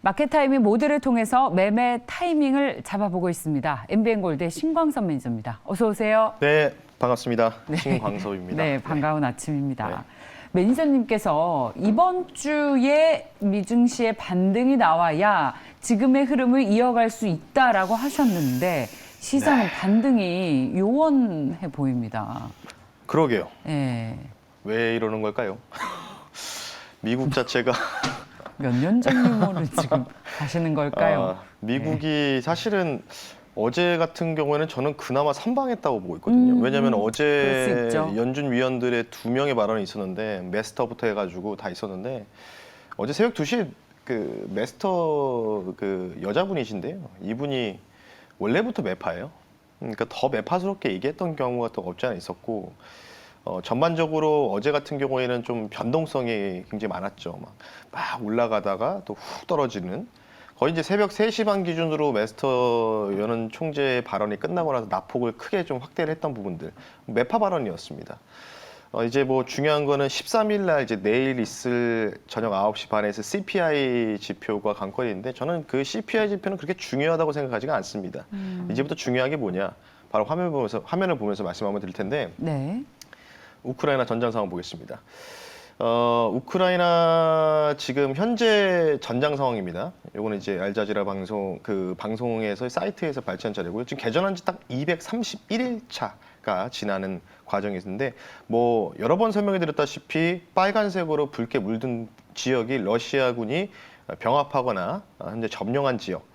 마켓타이밍 모델을 통해서 매매 타이밍을 잡아보고 있습니다. MBN골드의 신광섭 매니저입니다. 어서 오세요. 네, 반갑습니다. 신광섭입니다. 네, 반가운 아침입니다. 매니저님께서 이번 주에 미증시의 반등이 나와야 지금의 흐름을 이어갈 수 있다라고 하셨는데 시장은 반등이 요원해 보입니다. 그러게요. 네. 왜 이러는 걸까요? 미국 자체가 몇 년 전 유머를 지금 하시는 걸까요? 미국이 사실은 어제 같은 경우에는 저는 그나마 선방했다고 보고 있거든요. 왜냐하면 어제 연준 위원들의 2명의 발언이 있었는데 메스터부터 해가지고 다 있었는데 어제 새벽 2시에 그 메스터 그 여자분이신데요. 이분이 원래부터 매파예요. 그러니까 더 매파스럽게 얘기했던 경우가 또 없지 않아 있었고 전반적으로 어제 같은 경우에는 좀 변동성이 굉장히 많았죠. 막 올라가다가 또 훅 떨어지는 거의 이제 새벽 3시 반 기준으로 메스터 연은 총재의 발언이 끝나고 나서 낙폭을 크게 좀 확대를 했던 부분들 매파 발언이었습니다. 이제 뭐 중요한 거는 13일 날 이제 내일 있을 저녁 9시 반에서 CPI 지표가 관건인데 저는 그 CPI 지표는 그렇게 중요하다고 생각하지가 않습니다. 이제부터 중요한 게 뭐냐? 바로 화면을 보면서 말씀 한번 드릴 텐데. 네. 우크라이나 전장 상황 보겠습니다. 우크라이나 지금 현재 전장 상황입니다. 요거는 이제 알자지라 방송에서 사이트에서 발췌한 자료고요. 지금 개전한 지 딱 231일 차가 지나는 과정이 있는데 뭐 여러 번 설명해 드렸다시피 빨간색으로 붉게 물든 지역이 러시아군이 병합하거나 현재 점령한 지역.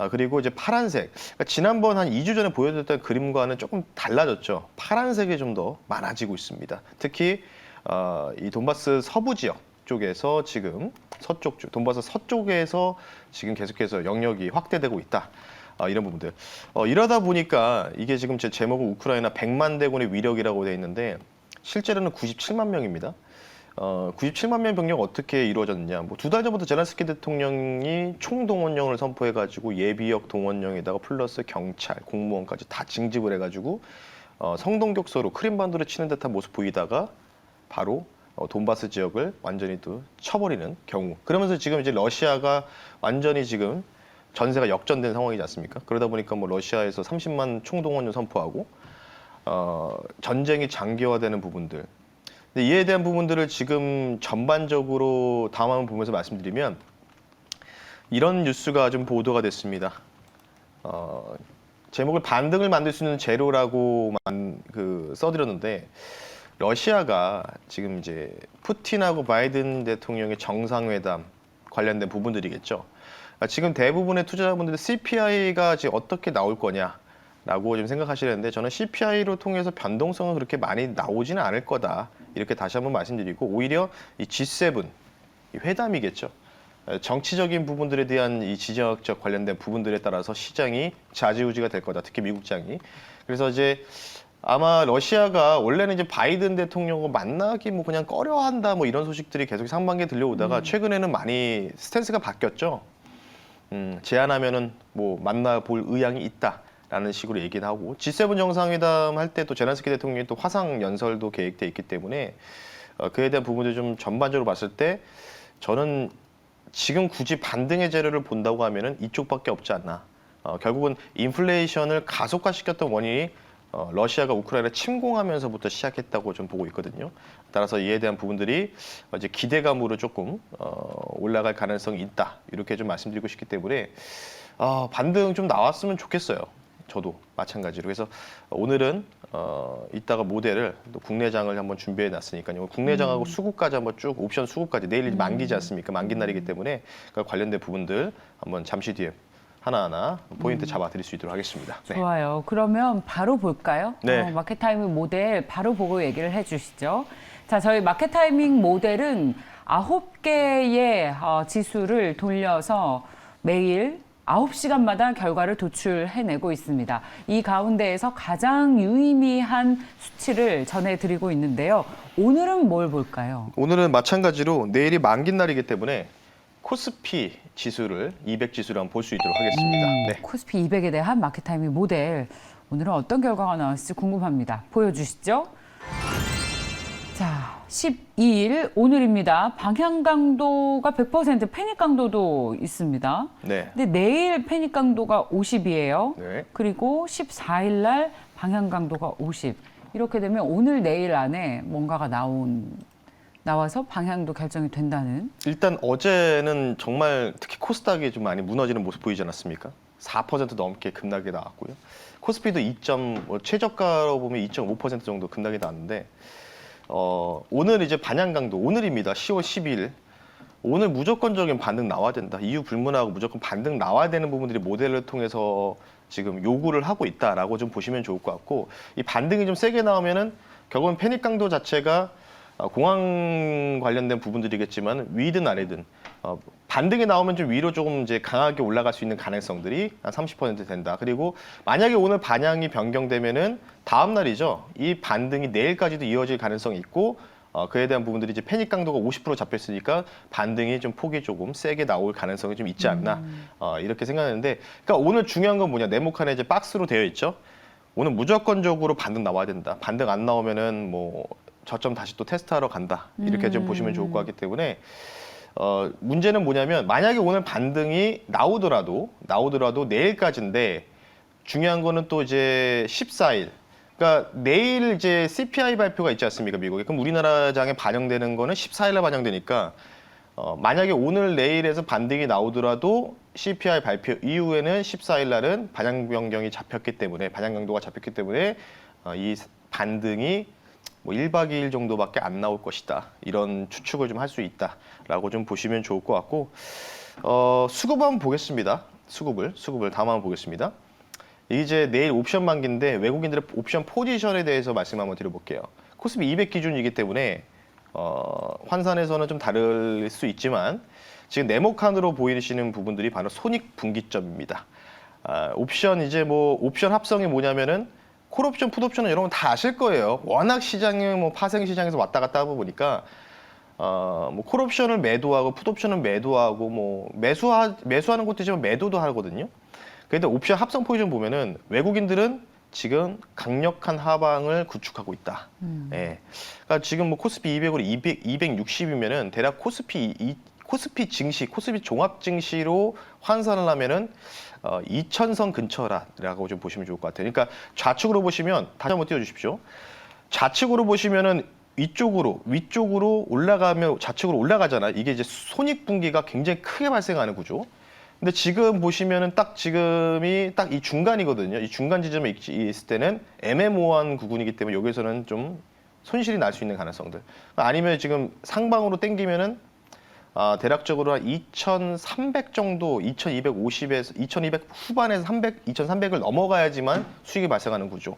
그리고 이제 파란색, 그러니까 지난번 한 2주 전에 보여드렸던 그림과는 조금 달라졌죠. 파란색이 좀 더 많아지고 있습니다. 특히 이 돈바스 서부 지역 쪽에서 지금 돈바스 서쪽에서 지금 계속해서 영역이 확대되고 있다. 이런 부분들. 이러다 보니까 이게 지금 제 제목은 우크라이나 100만 대군의 위력이라고 돼 있는데 실제로는 97만 명입니다. 97만 명 병력 어떻게 이루어졌느냐. 뭐 2달 전부터 제렌스키 대통령이 총동원령을 선포해가지고 예비역 동원령에다가 플러스 경찰, 공무원까지 다 징집을 해가지고 성동격서로 크림반도를 치는 듯한 모습 보이다가 바로 돈바스 지역을 완전히 또 쳐버리는 경우. 그러면서 지금 이제 러시아가 완전히 지금 전세가 역전된 상황이지 않습니까? 그러다 보니까 뭐 러시아에서 30만 총동원령 선포하고 전쟁이 장기화되는 부분들. 근데 이에 대한 부분들을 지금 전반적으로 다음 한번 보면서 말씀드리면 이런 뉴스가 좀 보도가 됐습니다. 제목을 반등을 만들 수 있는 재료라고 써드렸는데 러시아가 지금 이제 푸틴하고 바이든 대통령의 정상회담 관련된 부분들이겠죠. 지금 대부분의 투자자분들이 CPI가 지금 어떻게 나올 거냐라고 좀 생각하시는데 저는 CPI로 통해서 변동성은 그렇게 많이 나오지는 않을 거다. 이렇게 다시 한번 말씀드리고 오히려 이 G7 이 회담이겠죠. 정치적인 부분들에 대한 이 지정학적 관련된 부분들에 따라서 시장이 좌지우지가 될 거다. 특히 미국장이. 그래서 이제 아마 러시아가 원래는 이제 바이든 대통령과 만나기 뭐 그냥 꺼려한다 뭐 이런 소식들이 계속 상반기에 들려오다가 최근에는 많이 스탠스가 바뀌었죠. 제안하면은 뭐 만나볼 의향이 있다라는 식으로 얘기를 하고 G7 정상회담 할 때 또 제렌스키 대통령이 또 화상 연설도 계획돼 있기 때문에 그에 대한 부분들 좀 전반적으로 봤을 때 저는 지금 굳이 반등의 재료를 본다고 하면은 이쪽밖에 없지 않나. 결국은 인플레이션을 가속화시켰던 원인이 러시아가 우크라이나 침공하면서부터 시작했다고 좀 보고 있거든요. 따라서 이에 대한 부분들이 이제 기대감으로 조금 올라갈 가능성이 있다. 이렇게 좀 말씀드리고 싶기 때문에 반등 좀 나왔으면 좋겠어요. 저도 마찬가지로. 그래서 오늘은 이따가 모델을 또 국내장을 한번 준비해 놨으니까요. 국내장하고 수급까지 한번 쭉 옵션 수급까지 내일 만기지 않습니까? 만기 날이기 때문에 관련된 부분들 한번 잠시 뒤에 하나하나 포인트 잡아드릴 수 있도록 하겠습니다. 네. 좋아요. 그러면 바로 볼까요? 네. 마켓타이밍 모델 바로 보고 얘기를 해주시죠. 자, 저희 마켓타이밍 모델은 9개의 지수를 돌려서 매일 9시간마다 결과를 도출해내고 있습니다. 이 가운데에서 가장 유의미한 수치를 전해드리고 있는데요. 오늘은 뭘 볼까요? 오늘은 마찬가지로 내일이 만기 날이기 때문에 코스피 지수를 200 지수를 한번 볼 수 있도록 하겠습니다. 네. 코스피 200에 대한 마켓타이밍 모델. 오늘은 어떤 결과가 나왔을지 궁금합니다. 보여주시죠. 자, 12일 오늘입니다. 방향 강도가 100% 패닉 강도도 있습니다. 네. 근데 내일 패닉 강도가 50이에요. 네. 그리고 14일 날 방향 강도가 50. 이렇게 되면 오늘 내일 안에 뭔가가 나와서 방향도 결정이 된다는. 일단 어제는 정말 특히 코스닥이 좀 많이 무너지는 모습 보이지 않았습니까? 4% 넘게 급락이 나왔고요. 코스피도 최저가로 보면 2.5% 정도 급락이 나왔는데 오늘 이제 반향 강도 오늘입니다. 10월 12일. 오늘 무조건적인 반등 나와야 된다. 이유 불문하고 무조건 반등 나와야 되는 부분들이 모델을 통해서 지금 요구를 하고 있다라고 좀 보시면 좋을 것 같고, 이 반등이 좀 세게 나오면은 결국은 패닉 강도 자체가 공항 관련된 부분들이겠지만 위든 아래든 반등이 나오면 좀 위로 조금 이제 강하게 올라갈 수 있는 가능성들이 한 30% 된다. 그리고 만약에 오늘 반향이 변경되면은 다음 날이죠. 이 반등이 내일까지도 이어질 가능성이 있고 그에 대한 부분들이 이제 패닉 강도가 50% 잡혔으니까 반등이 좀 폭이 조금 세게 나올 가능성이 좀 있지 않나 이렇게 생각하는데, 그러니까 오늘 중요한 건 뭐냐, 네모칸에 이제 박스로 되어 있죠. 오늘 무조건적으로 반등 나와야 된다. 반등 안 나오면은 뭐 저점 다시 또 테스트하러 간다. 이렇게 좀 보시면 좋을 것 같기 때문에 문제는 뭐냐면 만약에 오늘 반등이 나오더라도 내일까지인데 중요한 거는 또 이제 14일. 그러니까 내일 이제 CPI 발표가 있지 않습니까, 미국에. 그럼 우리나라 장에 반영되는 거는 14일에 반영되니까 만약에 오늘 내일에서 반등이 나오더라도 CPI 발표 이후에는 14일 날은 반영 변경이 잡혔기 때문에 반영 강도가 잡혔기 때문에 이 반등이 뭐 1박 2일 정도밖에 안 나올 것이다. 이런 추측을 좀 할 수 있다라고 좀 보시면 좋을 것 같고, 수급 한번 보겠습니다. 수급을 다음 한번 보겠습니다. 이제 내일 옵션 만기인데 외국인들의 옵션 포지션에 대해서 말씀 한번 드려볼게요. 코스피 200 기준이기 때문에 환산에서는 좀 다를 수 있지만 지금 네모칸으로 보이시는 부분들이 바로 손익분기점입니다. 옵션 이제 뭐 옵션 합성이 뭐냐면은 콜옵션, 풋옵션은 여러분 다 아실 거예요. 워낙 시장이 뭐 파생 시장에서 왔다 갔다 하고 보니까 뭐 콜옵션을 매도하고 풋옵션을 매도하고 뭐 매수하는 것도 있지만 매도도 하거든요. 그런데 옵션 합성 포지션 보면은 외국인들은 지금 강력한 하방을 구축하고 있다. 예. 그러니까 지금 뭐 코스피 200으로 260이면은 대략 코스피 증시, 코스피 종합 증시로 환산을 하면은 2000선 근처라고 좀 보시면 좋을 것 같아요. 그러니까 좌측으로 보시면 다시 한번 띄워주십시오. 좌측으로 보시면은 위쪽으로 올라가면 좌측으로 올라가잖아. 이게 이제 손익분기가 굉장히 크게 발생하는 구조. 근데 지금 보시면은 딱 지금이 딱 이 중간이거든요. 이 중간 지점에 있을 때는 애매모호한 구간이기 때문에 여기서는 좀 손실이 날 수 있는 가능성들. 아니면 지금 상방으로 당기면은 대략적으로 한 2,300 정도, 2,250에서 2,200 후반에서 2,300을 넘어가야지만 수익이 발생하는 구조.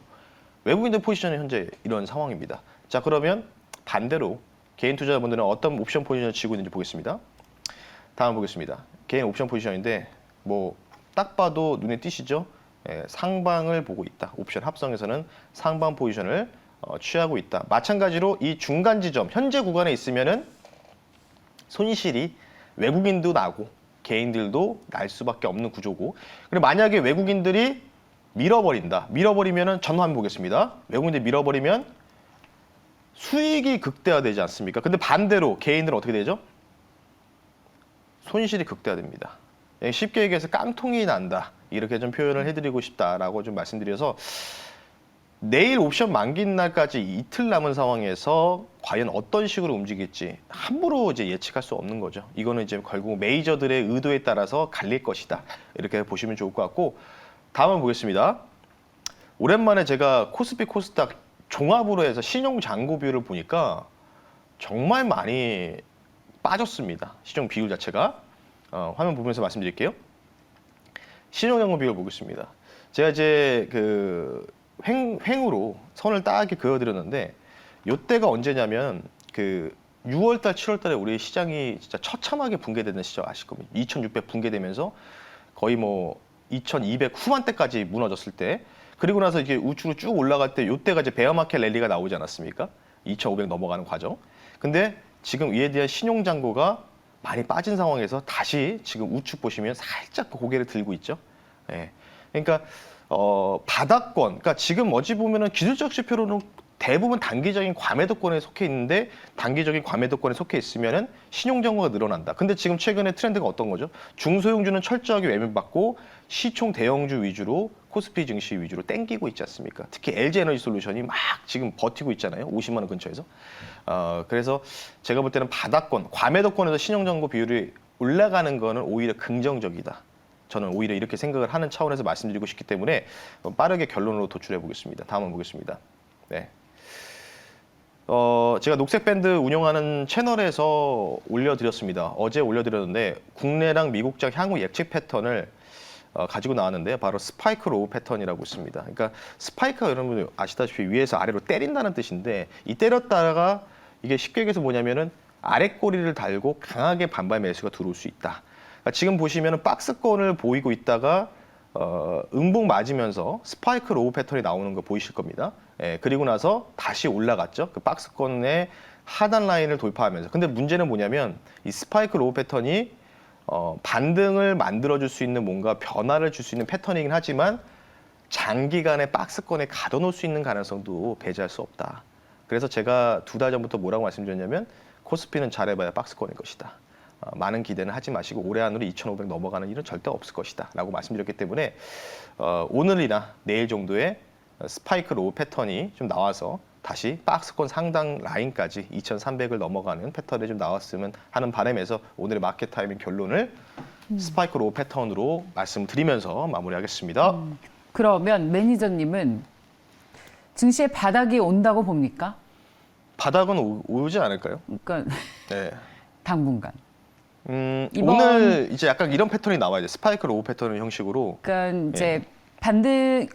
외국인들 포지션은 현재 이런 상황입니다. 자, 그러면 반대로 개인 투자자분들은 어떤 옵션 포지션을 치고 있는지 보겠습니다. 다음 보겠습니다. 개인 옵션 포지션인데 뭐 딱 봐도 눈에 띄시죠? 예, 상방을 보고 있다. 옵션 합성에서는 상방 포지션을 취하고 있다. 마찬가지로 이 중간 지점, 현재 구간에 있으면은 손실이 외국인도 나고 개인들도 날 수밖에 없는 구조고, 그리고 만약에 외국인들이 밀어버리면은 전후 한번 보겠습니다. 외국인들이 밀어버리면 수익이 극대화되지 않습니까? 근데 반대로 개인들은 어떻게 되죠? 손실이 극대화됩니다. 쉽게 얘기해서 깡통이 난다. 이렇게 좀 표현을 해드리고 싶다라고 좀 말씀드려서 내일 옵션 만기 날까지 이틀 남은 상황에서 과연 어떤 식으로 움직일지 함부로 이제 예측할 수 없는 거죠. 이거는 이제 결국 메이저들의 의도에 따라서 갈릴 것이다. 이렇게 보시면 좋을 것 같고, 다음은 보겠습니다. 오랜만에 제가 코스피 코스닥 종합으로 해서 신용 잔고 비율을 보니까 정말 많이 빠졌습니다. 시중 비율 자체가. 화면 보면서 말씀드릴게요. 신용 잔고 비율 보겠습니다. 제가 이제 그 횡으로 선을 딱 이렇게 그어드렸는데, 요때가 언제냐면 그 6월달, 7월달에 우리 시장이 진짜 처참하게 붕괴되는 시절 아실 겁니다. 2,600 붕괴되면서 거의 뭐 2,200 후반대까지 무너졌을 때, 그리고 나서 이게 우측으로 쭉 올라갈 때 요때가 이제 베어마켓 랠리가 나오지 않았습니까? 2,500 넘어가는 과정. 근데 지금 이에 대한 신용 잔고가 많이 빠진 상황에서 다시 지금 우측 보시면 살짝 고개를 들고 있죠. 예. 그러니까 바닥권, 그러니까 지금 어찌 보면은 기술적 지표로는 대부분 단기적인 과매도권에 속해 있는데 단기적인 과매도권에 속해 있으면은 신용정보가 늘어난다. 근데 지금 최근에 트렌드가 어떤 거죠? 중소형주는 철저하게 외면받고 시총 대형주 위주로 코스피 증시 위주로 땡기고 있지 않습니까? 특히 LG에너지솔루션이 막 지금 버티고 있잖아요. 50만 원 근처에서. 그래서 제가 볼 때는 바닥권, 과매도권에서 신용정보 비율이 올라가는 거는 오히려 긍정적이다. 저는 오히려 이렇게 생각을 하는 차원에서 말씀드리고 싶기 때문에 빠르게 결론으로 도출해 보겠습니다. 다음 한번 보겠습니다. 네. 제가 녹색밴드 운영하는 채널에서 올려드렸습니다. 어제 올려드렸는데 국내랑 미국장 향후 예측 패턴을 가지고 나왔는데요. 바로 스파이크 로우 패턴이라고 있습니다. 그러니까 스파이크가 여러분 아시다시피 위에서 아래로 때린다는 뜻인데 이 때렸다가 이게 쉽게 얘기해서 뭐냐면은 아래 꼬리를 달고 강하게 반발 매수가 들어올 수 있다. 그러니까 지금 보시면은 박스권을 보이고 있다가 음봉 맞으면서 스파이크 로우 패턴이 나오는 거 보이실 겁니다. 예, 그리고 나서 다시 올라갔죠. 그 박스권의 하단 라인을 돌파하면서. 근데 문제는 뭐냐면 이 스파이크 로우 패턴이 반등을 만들어줄 수 있는 뭔가 변화를 줄 수 있는 패턴이긴 하지만 장기간의 박스권에 가둬놓을 수 있는 가능성도 배제할 수 없다. 그래서 제가 2달 전부터 뭐라고 말씀드렸냐면 코스피는 잘해봐야 박스권일 것이다. 많은 기대는 하지 마시고 올해 안으로 2,500 넘어가는 일은 절대 없을 것이다 라고 말씀드렸기 때문에 오늘이나 내일 정도에 스파이크 로우 패턴이 좀 나와서 다시 박스권 상당 라인까지 2,300을 넘어가는 패턴이 좀 나왔으면 하는 바람에서 오늘의 마켓 타이밍 결론을 스파이크 로우 패턴으로 말씀드리면서 마무리하겠습니다. 그러면 매니저님은 증시의 바닥이 온다고 봅니까? 바닥은 오지 않을까요? 그러니까 네. 당분간. 오늘 이제 약간 이런 패턴이 나와야 돼. 스파이크 로우 패턴 형식으로. 그러니까 이제 반등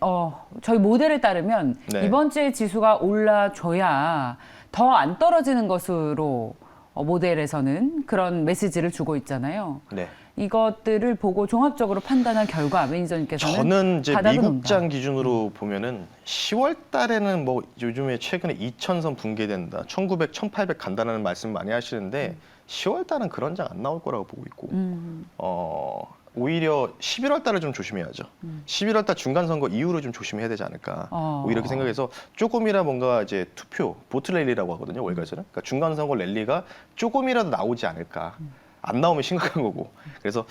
저희 모델에 따르면 네. 이번 주에 지수가 올라줘야 더 안 떨어지는 것으로 모델에서는 그런 메시지를 주고 있잖아요. 네. 이것들을 보고 종합적으로 판단한 결과 매니저님께서는 저는 이제 바닥은 미국장 온다. 기준으로 보면은 10월 달에는 뭐 요즘에 최근에 2,000선 붕괴된다. 1,900, 1,800 간다는 말씀 많이 하시는데 10월 달은 그런 장 안 나올 거라고 보고 있고. 오히려 11월 달을 좀 조심해야죠. 11월 달 중간 선거 이후로 좀 조심해야 되지 않을까. 오히려 이렇게 생각해서 조금이라 뭔가 이제 투표, 보트 랠리라고 하거든요. 월가에서는. 그러니까 중간 선거 랠리가 조금이라도 나오지 않을까. 안 나오면 심각한 거고. 그래서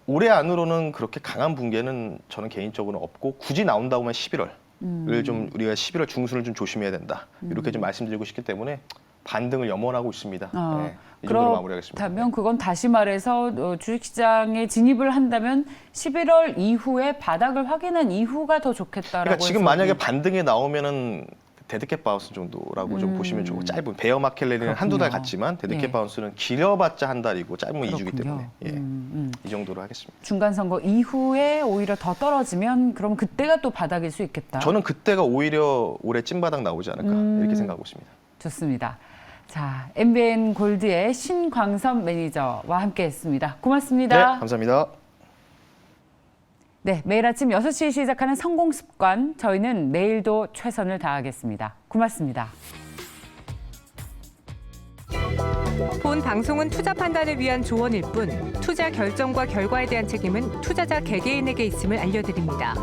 올해 안으로는 그렇게 강한 붕괴는 저는 개인적으로 없고 굳이 나온다고 하면 11월을 좀 우리가 11월 중순을 좀 조심해야 된다. 이렇게 좀 말씀드리고 싶기 때문에 반등을 염원하고 있습니다. 네, 이 정도로 마무리하겠습니다. 그렇다면 그건 다시 말해서 주식시장에 진입을 한다면 11월 이후에 바닥을 확인한 이후가 더 좋겠다라고. 그러니까 지금 해서 만약에 반등에 나오면은 데드캣 바운스 정도라고 좀 보시면 좋고 짧은 베어 마켓 랠리는 한두 달 그렇군요. 갔지만 데드캣 예. 바운스는 길어봤자 한 달이고 짧으면 2주기 그렇군요. 때문에 이 정도로 하겠습니다. 중간 선거 이후에 오히려 더 떨어지면 그럼 그때가 또 바닥일 수 있겠다. 저는 그때가 오히려 올해 찐바닥 나오지 않을까 이렇게 생각하고 있습니다. 좋습니다. 자, MBN 골드의 신광섭 매니저와 함께했습니다. 고맙습니다. 네, 감사합니다. 네, 매일 아침 6시에 시작하는 성공 습관, 저희는 내일도 최선을 다하겠습니다. 고맙습니다. 본 방송은 투자 판단을 위한 조언일 뿐 투자 결정과 결과에 대한 책임은 투자자 개개인에게 있음을 알려드립니다.